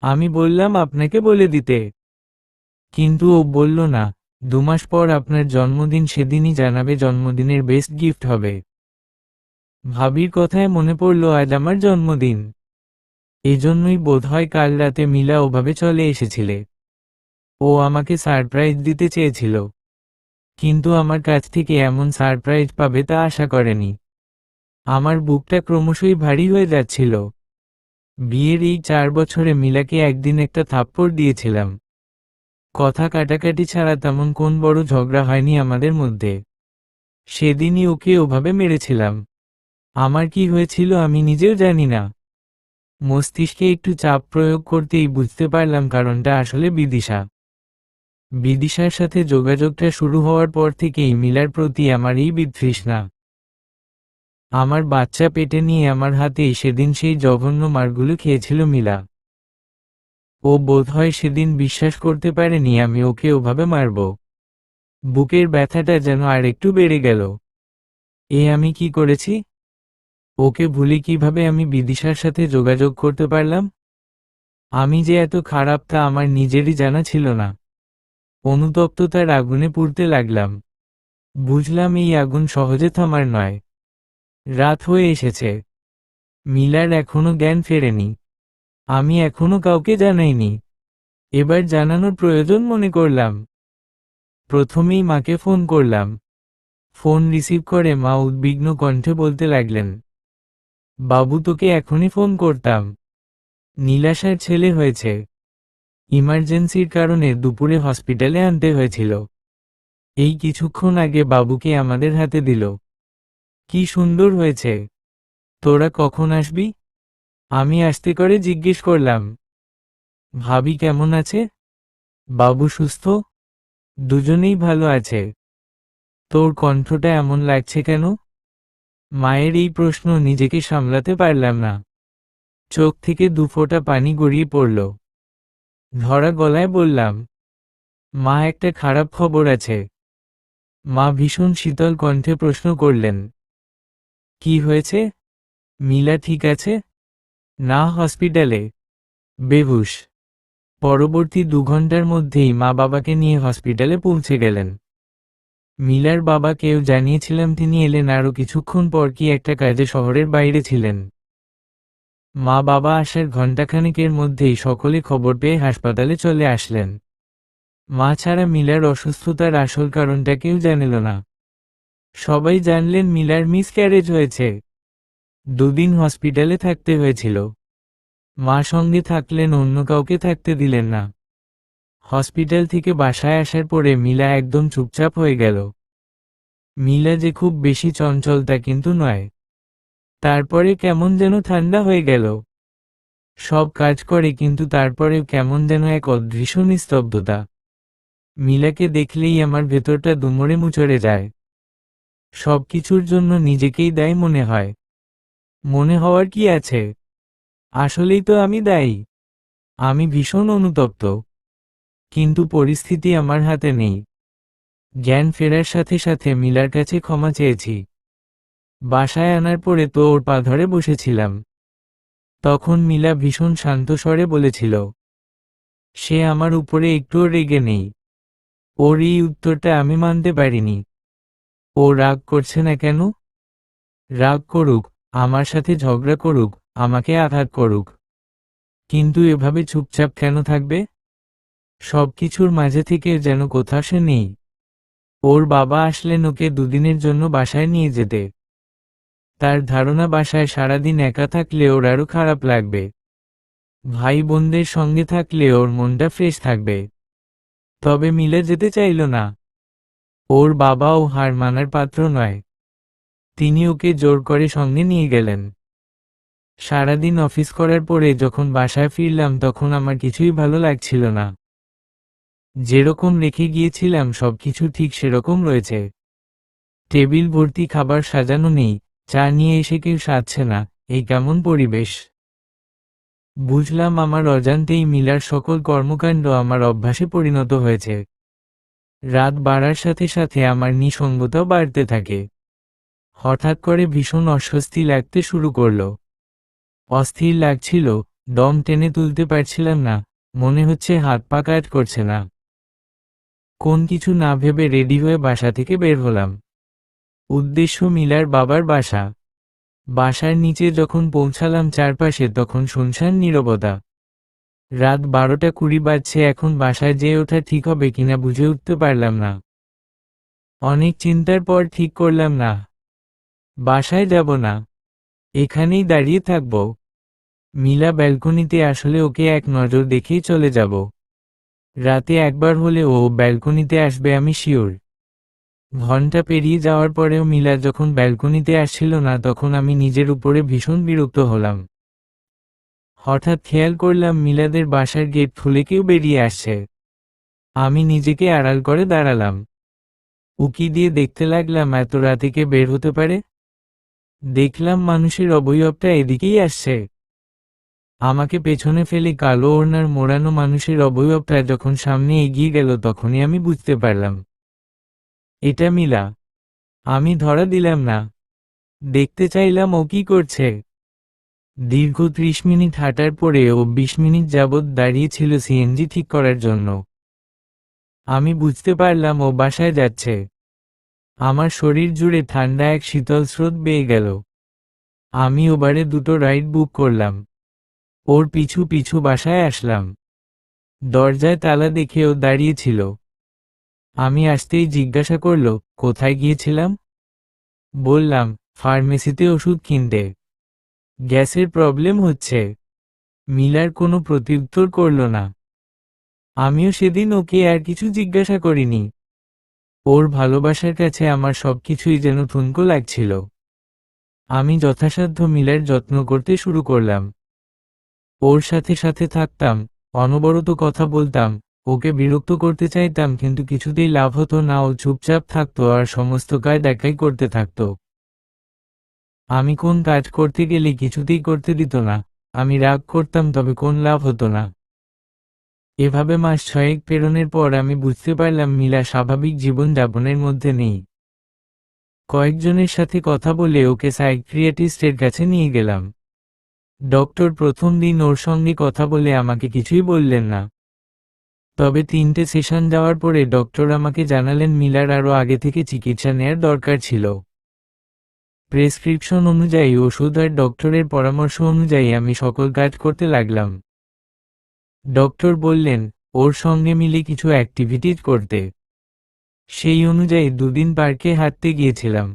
আমি বললাম আপনাকে বলে দিতে। কিন্তু ও বলল না, 2 মাস পর আপনার জন্মদিন, সেদিনই জানাবে, জন্মদিনের বেস্ট গিফট হবে। ভাবির কথায় মনে পড়ল আজ আমার জন্মদিন। এজন্যই বোধহয় কাল রাতে মিলা ওভাবে চলে এসেছিলে। ও আমাকে সারপ্রাইজ দিতে চেয়েছিল। কিন্তু আমার কাছ থেকে এমন সারপ্রাইজ পাবে তা আশা করেনি। আমার বুকটা ক্রমশই ভারী হয়ে যাচ্ছিল। বিয়ের এই 4 বছরে মিলাকে একদিন একটা থাপ্পড় দিয়েছিলাম। কথা কাটাকাটি ছাড়া তেমন কোন বড় ঝগড়া হয়নি আমাদের মধ্যে। সেদিনই ওকে ওভাবে মেরেছিলাম। আমার কি হয়েছিল আমি নিজেও জানি না। মস্তিষ্কে একটু চাপ প্রয়োগ করতেই বুঝতে পারলাম কারণটা আসলে বিদিশা। বিদিশার সাথে যোগাযোগটা শুরু হওয়ার পর থেকেই মিলার প্রতি আমার এই বিতৃষ্ণা। আমার বাচ্চা পেটে নিয়ে আমার হাতেই সেদিন সেই জঘন্য মারগুলো খেয়েছিল মিলা। ও বোধহয় সেদিন বিশ্বাস করতে পারেনি আমি ওকে ওভাবে মারব। বুকের ব্যথাটা যেন আর একটু বেড়ে গেল। আমি কি করেছি? ওকে ভুলে কিভাবে আমি বিদিশার সাথে যোগাযোগ করতে পারলাম? আমি যে এত খারাপ তা আমার নিজেরই জানা ছিল না। অনুতপ্ততার আগুনে পুড়তে লাগলাম। বুঝলাম এই আগুন সহজে থামার নয়। রাত হয়ে এসেছে। মিলার এখনো জ্ঞান ফেরেনি। আমি এখনো কাউকে জানাইনি। এবার জানানোর প্রয়োজন মনে করলাম। প্রথমেই মাকে ফোন করলাম। ফোন রিসিভ করে মা উদ্বিগ্ন কণ্ঠে বলতে লাগলেন, বাবু তোকে এখনই ফোন করতাম। নীলাশার ছেলে হয়েছে। ইমার্জেন্সির কারণে দুপুরে হসপিটালে আনতে হয়েছিল। এই কিছুক্ষণ আগে বাবুকে আমাদের হাতে দিল। কি সুন্দর হয়েছে। তোরা কখন আসবি? আমি আস্তে করে জিজ্ঞেস করলাম। ভাবি কেমন আছে? বাবু সুস্থ? দুজনেই ভালো আছে। তোর কণ্ঠটা এমন লাগছে কেন? মায়ের এই প্রশ্ন নিজেকে সামলাতে পারলাম না। চোখ থেকে দুফোঁটা পানি গড়িয়ে পড়ল। ধরা গলায় বললাম, মা একটা খারাপ খবর আছে। মা ভীষণ শীতল কণ্ঠে প্রশ্ন করলেন, কি হয়েছে? মিলা ঠিক আছে? না, হসপিটালে। বেহুশ। পরবর্তী 2 ঘন্টার মধ্যেই মা বাবাকে নিয়ে হসপিটালে পৌঁছে গেলেন। মিলার বাবাকেও জানিয়েছিলাম, তিনি এলেন আরও কিছুক্ষণ পর কি একটা কাজে শহরের বাইরে ছিলেন। মা বাবা আসার ঘণ্টাখানেকের মধ্যেই সকলে খবর পেয়ে হাসপাতালে চলে আসলেন। মা ছাড়া মিলার অসুস্থতার আসল কারণটা কেউ জানিল না। সবাই জানলেন মিলার মিসক্যারেজ হয়েছে। 2 দিন হসপিটালে থাকতে হয়েছিল। মা সঙ্গে থাকলেন, অন্য কাউকে থাকতে দিলেন না। হসপিটাল থেকে বাসায় আসার পরে মিলা একদম চুপচাপ হয়ে গেল। মিলা যে খুব বেশি চঞ্চল তা কিন্তু নয়। তারপরে কেমন যেন ঠান্ডা হয়ে গেল। সব কাজ করে কিন্তু তারপরেও কেমন যেন এক অদৃশ্য নিস্তব্ধতা। মিলাকে দেখলেই আমার ভেতরটা দুমড়ে মুচড়ে যায়। সবকিছুর জন্য নিজেকেই দায়ী মনে হয়। মনে হওয়ার কি আছে? আসলেই তো আমি দায়ী। আমি ভীষণ অনুতপ্ত। কিন্তু পরিস্থিতি আমার হাতে নেই। জ্ঞান ফেরার সাথে সাথে মিলার কাছে ক্ষমা চেয়েছি। বাসায় আনার পরে তো ওর পা ধরে বসেছিলাম। তখন মিলা ভীষণ শান্ত স্বরে বলেছিল, সে আমার উপরে একটুও রেগে নেই। ওর এই উত্তরটা আমি মানতে পারিনি। ও রাগ করছে না কেন? রাগ করুক, আমার সাথে ঝগড়া করুক, আমাকে আঘাত করুক, কিন্তু এভাবে চুপচাপ কেন থাকবে? সবকিছুর মাঝে থেকে যেন কোথাও সে নেই। ওর বাবা আসলেন ওকে 2 দিনের জন্য বাসায় নিয়ে যেতে। তার ধারণা বাসায় সারাদিন একা থাকলে ওর আরও খারাপ লাগবে। ভাই বোনদের সঙ্গে থাকলে ওর মনটা ফ্রেশ থাকবে। তবে মিলে যেতে চাইল না। ওর বাবাও হার মানার পাত্র নয়। তিনি ওকে জোর করে সঙ্গে নিয়ে গেলেন। সারাদিন অফিস করার পরে যখন বাসায় ফিরলাম তখন আমার কিছুই ভালো লাগছিল না। যেরকম রেখে গিয়েছিলাম সবকিছু ঠিক সেরকম রয়েছে। টেবিল ভর্তি খাবার সাজানো নেই, চা নিয়ে এসে কেউ সাজছে না, এই কেমন পরিবেশ। বুঝলাম আমার অজান্তেই মিলার সকল কর্মকাণ্ড আমার অভ্যাসে পরিণত হয়েছে। রাত বাড়ার সাথে সাথে আমার নিঃসঙ্গতাও বাড়তে থাকে। হঠাৎ করে ভীষণ অস্বস্তি লাগতে শুরু করল। অস্থির লাগছিল, দম টেনে তুলতে পারছিলাম না, মনে হচ্ছে হাত পা কাজ করছে না। কোন কিছু না ভেবে রেডি হয়ে বাসা থেকে বের হলাম। উদ্দেশ্য মিলার বাবার বাসা। বাসার নিচে যখন পৌঁছালাম চারপাশে তখন শুনশান নীরবতা। রাত 12:20 বাজছে, এখন বাসায় যেয়ে ওঠা ঠিক হবে কিনা বুঝে উঠতে পারলাম না। অনেক চিন্তার পর ঠিক করলাম না, বাসায় যাব না, এখানেই দাঁড়িয়ে থাকব। মিলা ব্যালকনিতে আসলে ওকে এক নজর দেখেই চলে যাব। রাতে একবার হলে ও ব্যালকনিতে আসবে, আমি শিওর। ঘন্টা পেরিয়ে যাওয়ার পরেও মিলা যখন ব্যালকনিতে আসছিল না তখন আমি নিজের উপরে ভীষণ বিরক্ত হলাম। হঠাৎ খেয়াল করলাম মিলাদের বাসার গেট খুলে কেউ বেরিয়ে আসছে। আমি নিজেকে আড়াল করে দাঁড়ালাম। উকি দিয়ে দেখতে লাগলাম এত রাতে কে বের হতে পারে। দেখলাম মানুষের অবয়বটা এদিকেই আসছে। আমাকে পেছনে ফেলে কালো ওড়নার মোড়ানো মানুষের অবয়বটা যখন সামনে এগিয়ে গেল তখনই আমি বুঝতে পারলাম এটা মিলা। আমি ধরা দিলাম না, দেখতে চাইলাম ও কি করছে। দীর্ঘ 30 মিনিট হাঁটার পরে ও 20 মিনিট যাবৎ দাঁড়িয়েছিল সিএনজি ঠিক করার জন্য। আমি বুঝতে পারলাম ও বাসায় যাচ্ছে। আমার শরীর জুড়ে ঠান্ডা এক শীতল স্রোত বেয়ে গেল। আমি ওবারে 2টো রাইড বুক করলাম। ওর পিছু পিছু বাসায় আসলাম। দরজায় তালা দেখে ও দাঁড়িয়েছিল। আমি আসতেই জিজ্ঞাসা করল, কোথায় গিয়েছিলাম? বললাম, ফার্মেসিতে ওষুধ কিনতে। গ্যাসের প্রবলেম হচ্ছে। মিলার কোনো প্রত্যুত্তর করল না। আমিও সেদিন ওকে আর কিছু জিজ্ঞাসা করিনি। ওর ভালোবাসার কাছে আমার সবকিছুই যেন ঠুনকো লাগছিল। আমি যথাসাধ্য মিলার যত্ন করতে শুরু করলাম। ওর সাথে সাথে থাকতাম, অনবরত কথা বলতাম, ওকে বিরক্ত করতে চাইতাম কিন্তু কিছুতেই লাভ হতো না। ও চুপচাপ থাকতো আর সমস্ত কাজ একাই করতে থাকতো। আমি কোন কাজ করতে গেলে কিছুতেই করতে দিত না। আমি রাগ করতাম তবে কোন লাভ হতো না। এভাবে মাস 6 পেরোনোর পর আমি বুঝতে পারলাম মিলা স্বাভাবিক জীবন যাপনের মধ্যে নেই। কয়েকজনের সাথে কথা বলে ওকে সাইকিয়াট্রিস্টের কাছে নিয়ে গেলাম। ডক্টর প্রথম দিন ওর সঙ্গে কথা বলে আমাকে কিছুই বললেন না। তবে 3টে সেশন যাওয়ার পরে ডক্টর আমাকে জানালেন মিলার আরও আগে থেকে চিকিৎসা নেয়ার দরকার ছিল। প্রেসক্রিপশন অনুযায়ী ওষুধ আর ডক্টরের পরামর্শ অনুযায়ী আমি সকল কাজ করতে লাগলাম। ডক্টর বললেন ওর সঙ্গে মিলে কিছু অ্যাক্টিভিটিজ করতে। সেই অনুযায়ী 2 দিন পার্কে হাঁটতে গিয়েছিলাম।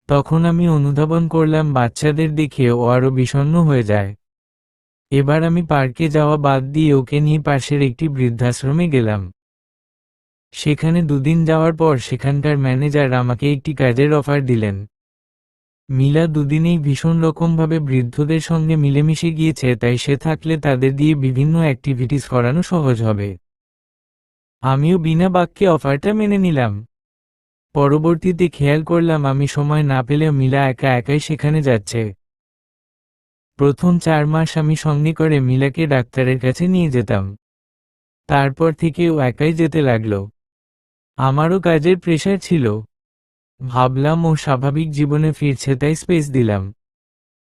তখন আমি অনুধাবন করলাম বাচ্চাদের দেখে ও আরও বিষণ্ণ হয়ে যায়। এবার আমি পার্কে যাওয়া বাদ দিয়ে ওকে নিয়ে পাশের একটি বৃদ্ধাশ্রমে গেলাম। সেখানে 2 দিন যাওয়ার পর সেখানকার ম্যানেজার আমাকে একটি কাজের অফার দিলেন। মিলা 2 দিনেই ভীষণ রকমভাবে বৃদ্ধদের সঙ্গে মিলেমিশে গিয়েছে, তাই সে থাকলে তাদের দিয়ে বিভিন্ন অ্যাক্টিভিটিস করানো সহজ হবে। আমিও বিনা বাক্যে অফারটা মেনে নিলাম। পরবর্তীতে খেয়াল করলাম আমি সময় না পেলেও মিলা একা একাই সেখানে যাচ্ছে। প্রথম 4 মাস আমি সঙ্গে করে মিলাকে ডাক্তারের কাছে নিয়ে যেতাম। তারপর থেকে ও একাই যেতে লাগলো। আমারও কাজের প্রেশার ছিল। ভাবলাম ও স্বাভাবিক জীবনে ফিরছে তাই স্পেস দিলাম।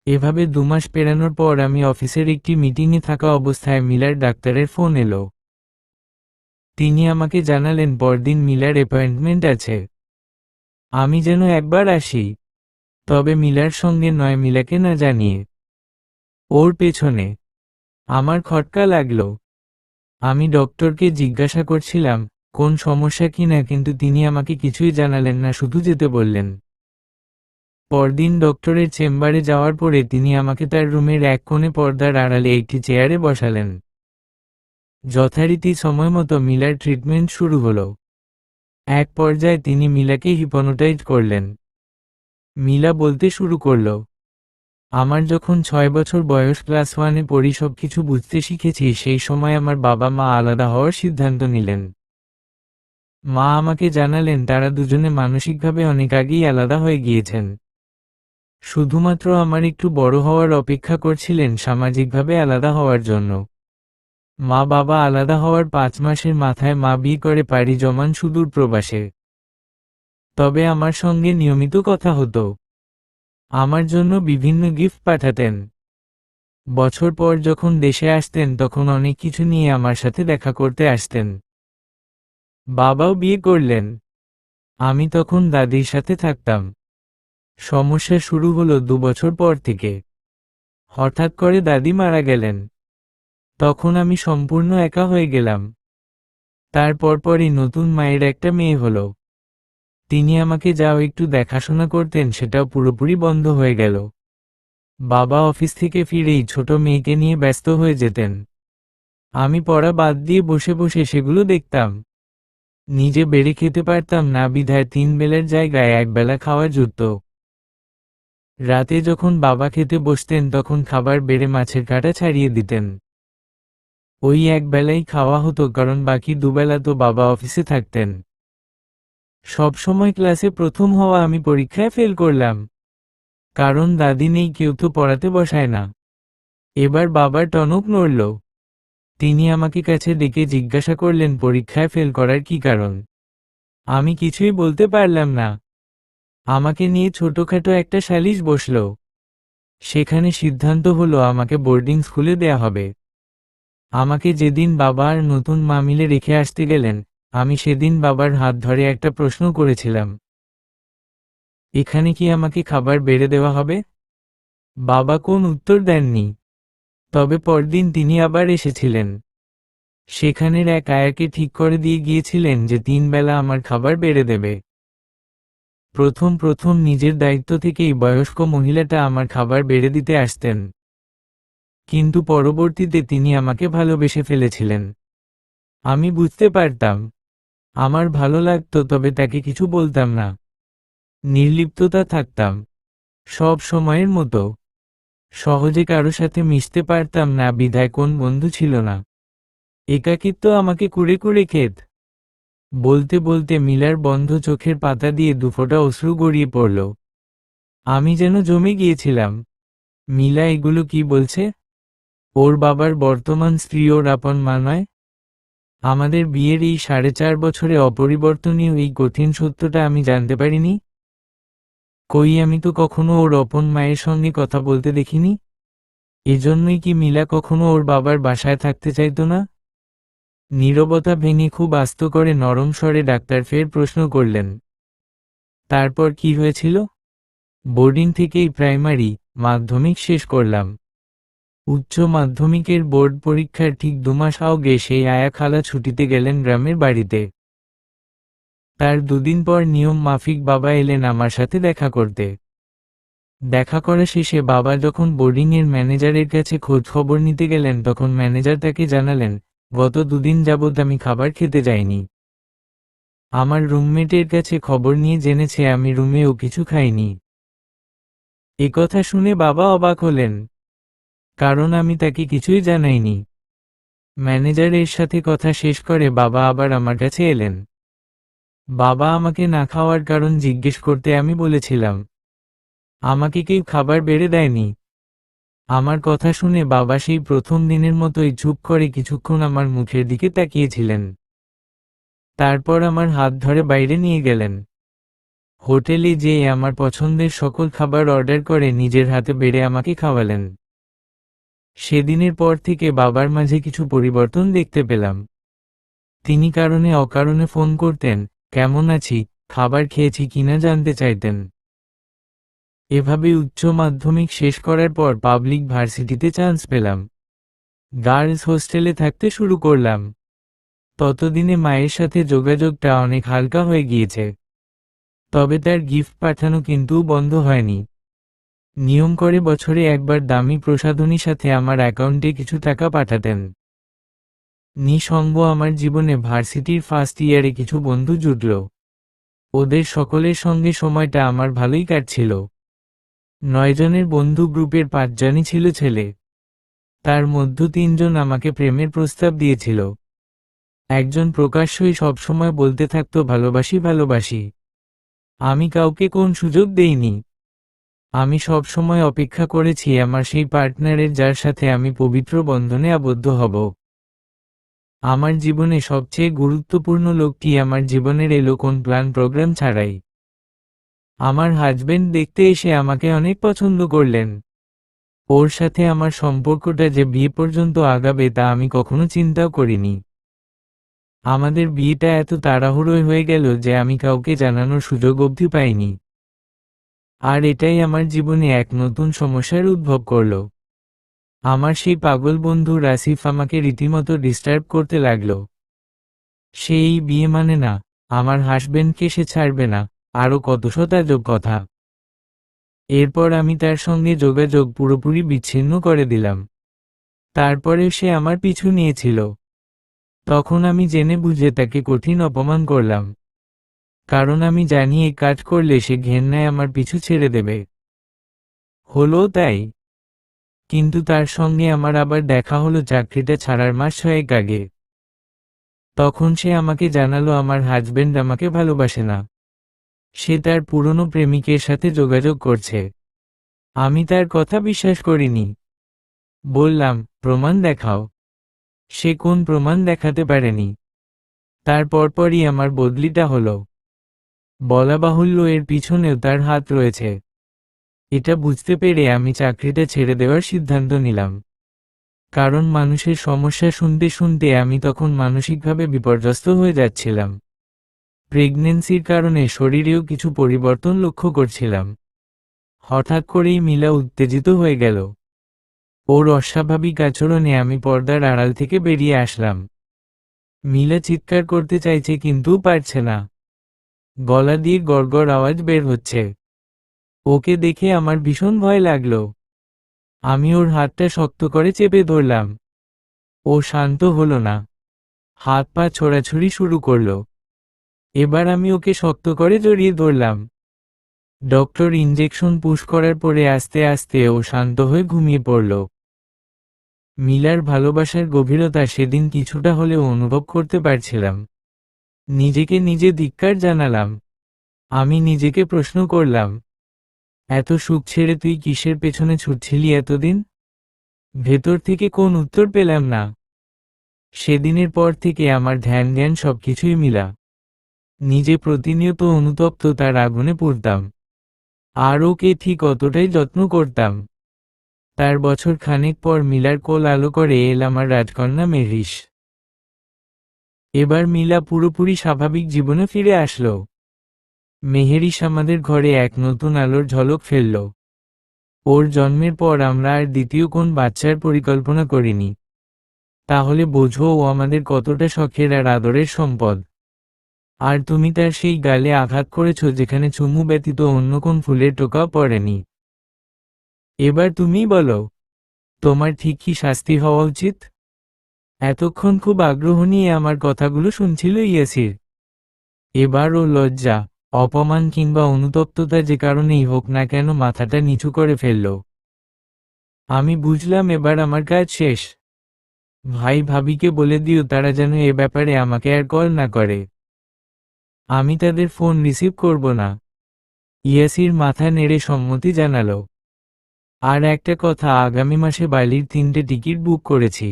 এভাবে 2 মাস পেরানোর পর আমি অফিসের একটি মিটিংয়ে থাকা অবস্থায় মিলার ডাক্তারের ফোন এলো। তিনি আমাকে জানালেন পরদিন মিলার অ্যাপয়েন্টমেন্ট আছে। আমি যেন একবার আসি, তবে মিলার সঙ্গে নয়, মিলাকে না জানিয়ে। ওর পেছনে আমার খটকা লাগলো। আমি ডক্টরকে জিজ্ঞাসা করছিলাম কোন সমস্যা কিনা, কিন্তু তিনি আমাকে কিছুই জানালেন না, শুধু যেতে বললেন। পরদিন ডক্টরের চেম্বারে যাওয়ার পরে তিনি আমাকে তার রুমের এক কোণে পর্দার আড়ালে একটি চেয়ারে বসালেন। যথারীতি সময়মতো মিলার ট্রিটমেন্ট শুরু হলো। এক পর্যায়ে তিনি মিলাকে হিপনোটাইজ করলেন। মিলা বলতে শুরু করল, আমার যখন 6 বছর বয়স, ক্লাস 1-এ পড়ি, সবকিছু বুঝতে শিখেছি। সেই সময় আমার বাবা মা আলাদা হওয়ার সিদ্ধান্ত নিলেন। মা আমাকে জানালেন তারা দুজনে মানসিকভাবে অনেক আগেই আলাদা হয়ে গিয়েছেন। শুধুমাত্র আমার একটু বড় হওয়ার অপেক্ষা করছিলেন সামাজিকভাবে আলাদা হওয়ার জন্য। মা বাবা আলাদা হওয়ার 5 মাসের মাথায় মা বিয়ে করে পাড়ি জমান সুদূর প্রবাসে। তবে আমার সঙ্গে নিয়মিত কথা হতো। আমার জন্য বিভিন্ন গিফট পাঠাতেন। বছর পর যখন দেশে আসতেন তখন অনেক কিছু নিয়ে আমার সাথে দেখা করতে আসতেন। বাবাও বিয়ে করলেন। আমি তখন দাদির সাথে থাকতাম। সমস্যা শুরু হলো 2 বছর পর থেকে। হঠাৎ করে দাদি মারা গেলেন। তখন আমি সম্পূর্ণ একা হয়ে গেলাম। তার পরপরই নতুন মায়ের একটা মেয়ে হলো। তিনি আমাকে যাও একটু দেখাশোনা করতেন, সেটাও পুরোপুরি বন্ধ হয়ে গেল। বাবা অফিস থেকে ফিরেই ছোট মেয়েকে নিয়ে ব্যস্ত হয়ে যেতেন। আমি পড়া বাদ দিয়ে বসে বসে সেগুলো দেখতাম। নিজে বেড়ে খেতে পারতাম না, বিধায় 3 বেলার জায়গায় 1 বেলা খাওয়া জুটত। রাতে যখন বাবা খেতে বসতেন তখন খাবার বেড়ে মাছের কাঁটা ছাড়িয়ে দিতেন। ওই 1 বেলাই খাওয়া হতো, কারণ বাকি 2 বেলা তো বাবা অফিসে থাকতেন। সব সময় ক্লাসে প্রথম হওয়া আমি পরীক্ষায় ফেল করলাম। কারণ দাদি নেই, কেউ তো পড়াতে বসায় না। এবার বাবার টনক নড়ল। তিনি আমাকে কাছে ডেকে জিজ্ঞাসা করলেন পরীক্ষায় ফেল করার কি কারণ। আমি কিছুই বলতে পারলাম না। আমাকে নিয়ে ছোটখাটো একটা সালিশ বসল। সেখানে সিদ্ধান্ত হলো আমাকে বোর্ডিং স্কুলে দেয়া হবে। আমাকে যেদিন বাবা আর নতুন মা মিলে রেখে আসতে গেলেন, আমি সেদিন বাবার হাত ধরে একটা প্রশ্ন করেছিলাম, এখানে কি আমাকে খাবার বেড়ে দেওয়া হবে? বাবা কোন উত্তর দেননি। তবে পরদিন তিনি আবার এসেছিলেন। সেখানের এক আয়াকে ঠিক করে দিয়ে গিয়েছিলেন যে 3 বেলা আমার খাবার বেড়ে দেবে। প্রথম প্রথম নিজের দায়িত্ব থেকেই বয়স্ক মহিলাটা আমার খাবার বেড়ে দিতে আসতেন। কিন্তু পরবর্তীতে তিনি আমাকে ভালোবেসে ফেলেছিলেন। আমি বুঝতে পারতাম। আমার ভালো লাগতো, তবে তাকে কিছু বলতাম না। নির্লিপ্ততা থাকতাম। সব সময়ের মতো সহজে কারো সাথে মিশতে পারতাম না, বিধায় কোন বন্ধু ছিল না। একাকিত্ব আমাকে কুড়ে কুড়ে খেত। বলতে বলতে মিলার বন্ধ চোখের পাতা দিয়ে দুফোঁটা অশ্রু গড়িয়ে পড়ল। আমি যেন জমে গিয়েছিলাম। মিলা এগুলো কি বলছে? ওর বাবার বর্তমান স্ত্রী ওর আপন মা নয়? আমাদের বিয়ের এই 4.5 বছরে অপরিবর্তনীয় এই কঠিন সত্যটা আমি জানতে পারিনি। কই, আমি তো কখনো ওর আপন মায়ের সঙ্গে কথা বলতে দেখিনি। এজন্যই কি মিলা কখনো ওর বাবার বাসায় থাকতে চাইতো না? নীরবতা ভেঙে খুব আস্ত করে নরম স্বরে ডাক্তার ফের প্রশ্ন করলেন, তারপর কি হয়েছিল? বোর্ডিং থেকেই প্রাইমারি, মাধ্যমিক শেষ করলাম। উচ্চ মাধ্যমিকের বোর্ড পরীক্ষার ঠিক 2 মাস আগে সেই আয়া খালা ছুটিতে গেলেন গ্রামের বাড়িতে। তার 2 দিন পর নিয়ম মাফিক বাবা এলেন আমার সাথে দেখা করতে। দেখা করা শেষে বাবা যখন বোর্ডিংয়ের ম্যানেজারের কাছে খোঁজ খবর নিতে গেলেন, তখন ম্যানেজার তাকে জানালেন, গত 2 দিন যাবৎ আমি খাবার খেতে যাইনি। আমার রুমমেটের কাছে খবর নিয়ে জেনেছে আমি রুমেও কিছু খাইনি। একথা শুনে বাবা অবাক হলেন, কারণ আমি তাকে কিছুই জানাইনি। ম্যানেজারের সাথে কথা শেষ করে বাবা আবার আমার কাছে এলেন। বাবা আমাকে না খাওয়ার কারণ জিজ্ঞেস করতে আমি বলেছিলাম, আমাকে কেউ খাবার বেড়ে দেয়নি। আমার কথা শুনে বাবা সেই প্রথম দিনের মতোই চুপ করে কিছুক্ষণ আমার মুখের দিকে তাকিয়েছিলেন। তারপর আমার হাত ধরে বাইরে নিয়ে গেলেন। হোটেলে যেয়ে আমার পছন্দের সকল খাবার অর্ডার করে নিজের হাতে বেড়ে আমাকে খাওয়ালেন। সেদিনের পর থেকে বাবার মাঝে কিছু পরিবর্তন দেখতে পেলাম। তিনি কারণে অকারণে ফোন করতেন, কেমন আছি, খাবার খেয়েছি কিনা জানতে চাইতেন। এভাবে উচ্চ মাধ্যমিক শেষ করার পর পাবলিক ভার্সিটিতে চান্স পেলাম। গার্লস হোস্টেলে থাকতে শুরু করলাম। ততদিনে মায়ের সাথে যোগাযোগটা অনেক হালকা হয়ে গিয়েছে। তবে তার গিফট পাঠানো কিন্তু বন্ধ হয়নি। নিয়ম করে বছরে একবার দামি প্রসাধনীর সাথে আমার অ্যাকাউন্টে কিছু টাকা পাঠাতেন। নিঃসঙ্গ আমার জীবনে ভার্সিটির ফার্স্ট ইয়ারে কিছু বন্ধু জুটল। ওদের সকলের সঙ্গে সময়টা আমার ভালোই কাটছিল। 9 জনের বন্ধু গ্রুপের 5 জনই ছিল ছেলে। তার মধ্যে 3 জন আমাকে প্রেমের প্রস্তাব দিয়েছিল। একজন প্রকাশ্যই সবসময় বলতে থাকতো ভালোবাসি ভালোবাসি। আমি কাউকে কোন সুযোগ দেইনি। আমি সব সময় অপেক্ষা করেছি আমার সেই পার্টনারের, যার সাথে আমি পবিত্র বন্ধনে আবদ্ধ হব। আমার জীবনে সবচেয়ে গুরুত্বপূর্ণ লোকটি আমার জীবনের এলো কোন প্ল্যান প্রোগ্রাম ছাড়াই। আমার হাজবেন্ড দেখতে এসে আমাকে অনেক পছন্দ করলেন। ওর সাথে আমার সম্পর্কটা যে বিয়ে পর্যন্ত আগাবে তা আমি কখনো চিন্তাও করিনি। আমাদের বিয়েটা এত তাড়াহুড়োয় হয়ে গেল যে আমি কাউকে জানানোর সুযোগ অবধি পাইনি। আর এটাই আমার জীবনে এক নতুন সমস্যার উদ্ভব করল। আমার সেই পাগল বন্ধু রাসিফ আমাকে রীতিমতো ডিস্টার্ব করতে লাগলো। সে এই বিয়ে মানে না, আমার হাজবেন্ডকে সে ছাড়বে না, আরও কত শতাজব কথা। এরপর আমি তার সঙ্গে যোগাযোগ পুরোপুরি বিচ্ছিন্ন করে দিলাম। তারপরেও সে আমার পিছু নিয়েছিল। তখন আমি জেনে বুঝে তাকে কঠিন অপমান করলাম। কারণ আমি জানি এই কাজ করলে সে ঘেন্নায় আমার পিছু ছেড়ে দেবে। হলো তাই। কিন্তু তার সঙ্গে আমার আবার দেখা হলো চাকরিটা ছাড়ার মাস 6 আগে। তখন সে আমাকে জানালো আমার হাজবেন্ড আমাকে ভালোবাসে না। সে তার পুরনো প্রেমিকের সাথে যোগাযোগ করছে। আমি তার কথা বিশ্বাস করিনি। বললাম, প্রমাণ দেখাও। সে কোন প্রমাণ দেখাতে পারেনি। তার পরপরই আমার বদলিটা হলো। বলা বাহুল্য এর পিছনেও তার হাত রয়েছে। এটা বুঝতে পেরে আমি চাকরিটা ছেড়ে দেওয়ার সিদ্ধান্ত নিলাম। কারণ মানুষের সমস্যা শুনতে শুনতে আমি তখন মানসিকভাবে বিপর্যস্ত হয়ে যাচ্ছিলাম। প্রেগন্যান্সির কারণে শরীরেও কিছু পরিবর্তন লক্ষ্য করছিলাম। হঠাৎ করেই মিলা উত্তেজিত হয়ে গেল। ওর অস্বাভাবিক আচরণে আমি পর্দার আড়াল থেকে বেরিয়ে আসলাম। মিলা চিৎকার করতে চাইছে কিন্তু পারছে না। গলা দিয়ে গড়গড় আওয়াজ বের হচ্ছে। ওকে দেখে আমার ভীষণ ভয় লাগলো। আমি ওর হাতটা শক্ত করে চেপে ধরলাম। ও শান্ত হলো না। হাত পা ছোড়াছুড়ি শুরু করলো। এবার আমি ওকে শক্ত করে জড়িয়ে ধরলাম। ডক্টর ইনজেকশন পুশ করার পরে আস্তে আস্তে ও শান্ত হয়ে ঘুমিয়ে পড়ল। মিলার ভালোবাসার গভীরতা সেদিন কিছুটা হলেও অনুভব করতে পারছিলাম। নিজেকে নিজে ধিক্কার জানালাম। আমি নিজেকে প্রশ্ন করলাম, এত সুখ ছেড়ে তুই কিসের পেছনে ছুটছিলি এতদিন? ভেতর থেকে কোন উত্তর পেলাম না। সেদিনের পর থেকে আমার ধ্যান জ্ঞান সবকিছুই মিলা। নিজে প্রতিনিয়ত অনুতপ্ত তার আগুনে পুড়তাম। আর ওকে ঠিক অতটাই যত্ন করতাম। তার বছর খানেক পর মিলার কোল আলো করে এল আমার রাজকন্যা মেহরিশ। এবার মিলা পুরোপুরি স্বাভাবিক জীবনে ফিরে আসলো। মেহেরিশ আমাদের ঘরে এক নতুন আলোর ঝলক ফেলল। ওর জন্মের পর আমরা আর দ্বিতীয় কোন বাচ্চার পরিকল্পনা করিনি। তাহলে বোঝো ও আমাদের কতটা শখের আর আদরের সম্পদ। আর তুমি তার সেই গালে আঘাত করেছ যেখানে চুমু ব্যতীত অন্য কোন ফুলের টোকাও পড়েনি। এবার তুমিই বলো, তোমার ঠিক কি শাস্তি হওয়া উচিত? এতক্ষণ খুব আগ্রহ নিয়ে আমার কথাগুলো শুনছিল ইয়াসির। এবার ও লজ্জা, অপমান কিংবা অনুতপ্ততা যে কারণেই হোক না কেন মাথাটা নিচু করে ফেলল। আমি বুঝলাম এবার আমার কাজ শেষ। ভাই ভাবিকে বলে দিও তারা যেন এ ব্যাপারে আমাকে আর কল না করে। আমি তাদের ফোন রিসিভ করব না। ইয়াসির মাথা নেড়ে সম্মতি জানালো। আর একটা কথা, আগামী মাসে বালির 3টে টিকিট বুক করেছি।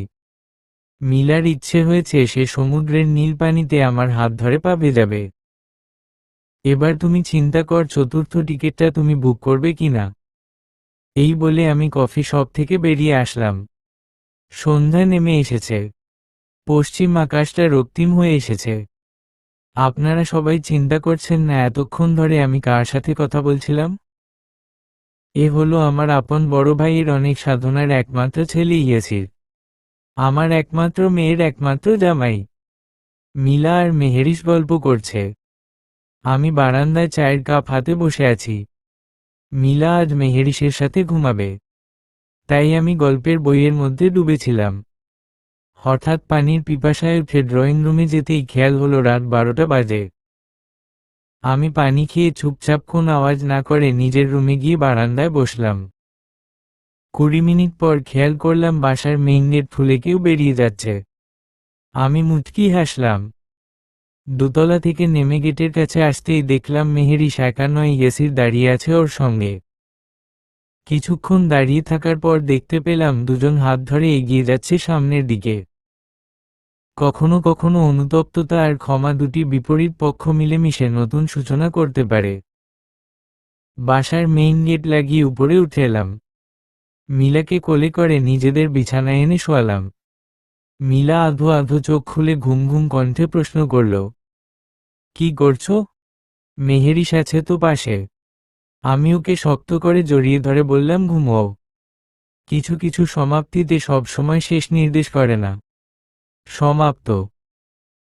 মিলার ইচ্ছে হয়েছে সে সমুদ্রের নীল পানিতে আমার হাত ধরে পা ভেজাবে। এবার তুমি চিন্তা কর চতুর্থ টিকিটটা তুমি বুক করবে কিনা। এই বলে আমি কফি শপ থেকে বেরিয়ে আসলাম। সন্ধ্যা নেমে এসেছে। পশ্চিম আকাশটা রক্তিম হয়ে এসেছে। আপনারা সবাই চিন্তা করছেন না এতক্ষণ ধরে আমি কার সাথে কথা বলছিলাম? এ হলো আমার আপন বড় ভাইয়ের অনেক সাধনার একমাত্র ছেলে ইয়াসির। আমার একমাত্র মেয়ের একমাত্র জামাই। মিলা আর মেহেরিশ গল্প করছে। আমি বারান্দায় চায়ের কাপ হাতে বসে আছি। মিলা আজ মেহেরিশের সাথে ঘুমাবে। তাই আমি গল্পের বইয়ের মধ্যে ডুবেছিলাম। হঠাৎ পানির পিপাসায় উঠে ড্রয়িং রুমে যেতেই খেয়াল হলো রাত 12টা বাজে। আমি পানি খেয়ে চুপচাপ কোন আওয়াজ না করে নিজের রুমে গিয়ে বারান্দায় বসলাম। 20 মিনিট পর খেয়াল করলাম বাসার মেইন গেট খুলে কেউ বেরিয়ে যাচ্ছে। আমি মুচকি হাসলাম। দোতলা থেকে নেমে গেটের কাছে আসতেই দেখলাম মেহেরিশ একা নয়, ইয়াসির দাঁড়িয়ে আছে ওর সঙ্গে। কিছুক্ষণ দাঁড়িয়ে থাকার পর দেখতে পেলাম দুজন হাত ধরে এগিয়ে যাচ্ছে সামনের দিকে। কখনো কখনো অনুতপ্ততা আর ক্ষমা দুটি বিপরীত পক্ষ মিলেমিশে নতুন সূচনা করতে পারে। বাসার মেইন গেট লাগিয়ে উপরে উঠে এলাম। মিলাকে কোলে করে নিজেদের বিছানায় এনে শোয়ালাম। মিলা আধো আধো চোখ খুলে ঘুম ঘুম কণ্ঠে প্রশ্ন করল, কি করছো? মেহেরিশ আছে তো পাশে। আমি ওকে শক্ত করে জড়িয়ে ধরে বললাম, ঘুমোও। কিছু কিছু সমাপ্তিতে সবসময় শেষ নির্দেশ করে না। সমাপ্ত।